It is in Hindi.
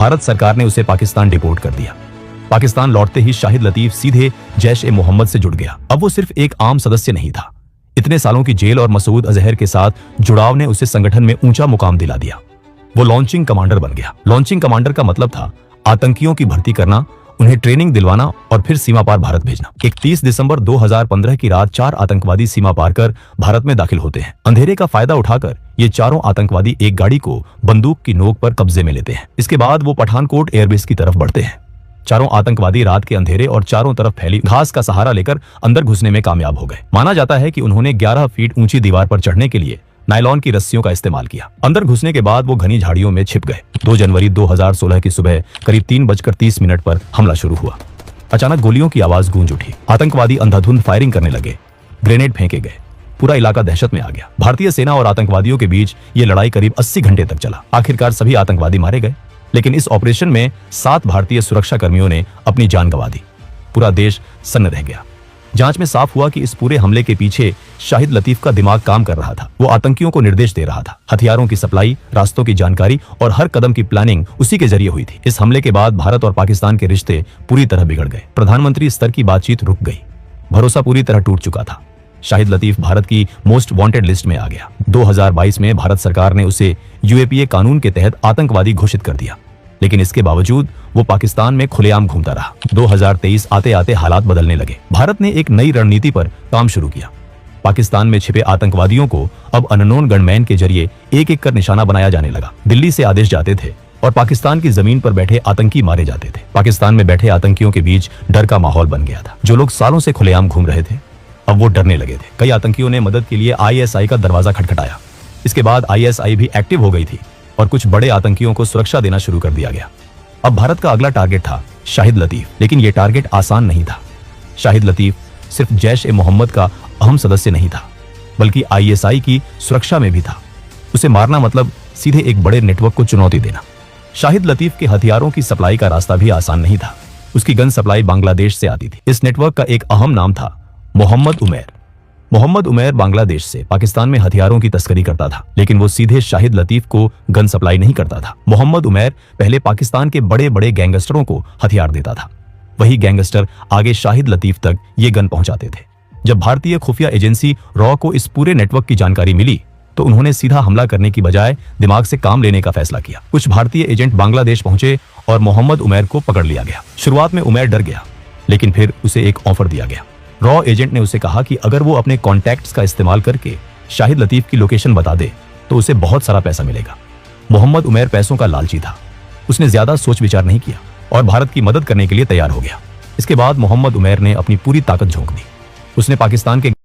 भारत सरकार ने उसे पाकिस्तान डिपोर्ट कर दिया। पाकिस्तान लौटते ही शाहिद लतीफ सीधे जैश-ए-मोहम्मद से जुड़ गया। अब वो सिर्फ एक आम सदस्य नहीं था। इतने सालों की जेल और मसूद अजहर के साथ जुड़ाव ने उसे संगठन में ऊंचा मुकाम दिला दिया। वो लॉन्चिंग कमांडर बन गया। लॉन्चिंग कमांडर का मतलब था आतंकियों की भर्ती करना, उन्हें ट्रेनिंग दिलवाना और फिर सीमा पार भारत भेजना। 31 दिसंबर 2015 की रात 4 आतंकवादी सीमा पार कर भारत में दाखिल होते हैं। अंधेरे का फायदा उठाकर ये चारों आतंकवादी एक गाड़ी को बंदूक की नोक पर कब्जे में लेते हैं। इसके बाद वो पठानकोट एयरबेस की तरफ बढ़ते हैं। चारों आतंकवादी रात के अंधेरे और चारों तरफ फैली घास का सहारा लेकर अंदर घुसने में कामयाब हो गए। माना जाता है कि उन्होंने 11 फीट ऊंची दीवार पर चढ़ने के लिए नायलॉन की रस्सियों का इस्तेमाल किया। अंदर घुसने के बाद वो घनी झाड़ियों में छिप गए। 2 जनवरी 2016 की सुबह करीब 3:30 पर हमला शुरू हुआ। अचानक गोलियों की आवाज गूंज उठी। आतंकवादी अंधाधुंध फायरिंग करने लगे। ग्रेनेड फेंके गए। पूरा इलाका दहशत में आ गया। भारतीय सेना और आतंकवादियों के बीच ये लड़ाई करीब 80 घंटे तक चला। आखिरकार सभी आतंकवादी मारे गए, लेकिन इस ऑपरेशन में 7 भारतीय सुरक्षा कर्मियों ने अपनी जान गंवा दी। पूरा देश सन्न रह गया। जांच में साफ हुआ कि इस पूरे हमले के पीछे शाहिद लतीफ का दिमाग काम कर रहा था। वो आतंकियों को निर्देश दे रहा था। हथियारों की सप्लाई, रास्तों की जानकारी और हर कदम की प्लानिंग उसी के जरिए हुई थी। इस हमले के बाद भारत और पाकिस्तान के रिश्ते पूरी तरह बिगड़ गए। प्रधानमंत्री स्तर की बातचीत रुक गई। भरोसा पूरी तरह टूट चुका था। शाहिद लतीफ भारत की मोस्ट वांटेड लिस्ट में आ गया। 2022 में भारत सरकार ने उसे यूएपीए कानून के तहत आतंकवादी घोषित कर दिया, लेकिन इसके बावजूद वो पाकिस्तान में खुलेआम घूमता रहा। 2023 आते आते हालात बदलने लगे। भारत ने एक नई रणनीति पर काम शुरू किया। पाकिस्तान में छिपे आतंकवादियों को अब अननोन गनमैन के जरिए एक एक कर निशाना बनाया जाने लगा। दिल्ली से आदेश जाते थे और पाकिस्तान की जमीन पर बैठे आतंकी मारे जाते थे। पाकिस्तान में बैठे आतंकियों के बीच डर का माहौल बन गया था। जो लोग सालों से खुलेआम घूम रहे थे, अब वो डरने लगे थे। कई आतंकियों ने मदद के लिए आईएसआई का दरवाजा खटखटाया। इसके बाद आईएसआई भी एक्टिव हो गई थी और कुछ बड़े आतंकियों को सुरक्षा देना शुरू कर दिया गया। अब भारत का अगला टारगेट था शाहिद लतीफ, लेकिन यह टारगेट आसान नहीं था। शाहिद लतीफ सिर्फ जैश-ए-मोहम्मद का अहम सदस्य नहीं था, बल्कि आईएसआई की सुरक्षा में भी था। उसे मारना मतलब सीधे एक बड़े नेटवर्क को चुनौती देना। शाहिद लतीफ के हथियारों की सप्लाई का रास्ता भी आसान नहीं था। उसकी गन सप्लाई बांग्लादेश से आती थी। इस नेटवर्क का एक अहम नाम था मोहम्मद उमैर। मोहम्मद उमैर बांग्लादेश से पाकिस्तान में हथियारों की तस्करी करता था, लेकिन वो सीधे शाहिद लतीफ को गन सप्लाई नहीं करता था। मोहम्मद उमैर पहले पाकिस्तान के बड़े बड़े गैंगस्टरों को हथियार देता था। वही गैंगस्टर आगे शाहिद लतीफ तक ये गन पहुंचाते थे। जब भारतीय खुफिया एजेंसी रॉ को इस पूरे नेटवर्क की जानकारी मिली, तो उन्होंने सीधा हमला करने की बजाय दिमाग से काम लेने का फैसला किया। कुछ भारतीय एजेंट बांग्लादेश पहुंचे और मोहम्मद उमैर को पकड़ लिया गया। शुरुआत में उमैर डर गया, लेकिन फिर उसे एक ऑफर दिया गया। रॉ एजेंट ने उसे कहा कि अगर वो अपने कॉन्टैक्ट्स का इस्तेमाल करके शाहिद लतीफ की लोकेशन बता दे तो उसे बहुत सारा पैसा मिलेगा। मोहम्मद उमैर पैसों का लालची था। उसने ज्यादा सोच विचार नहीं किया और भारत की मदद करने के लिए तैयार हो गया। इसके बाद मोहम्मद उमैर ने अपनी पूरी ताकत झोंक दी। उसने पाकिस्तान के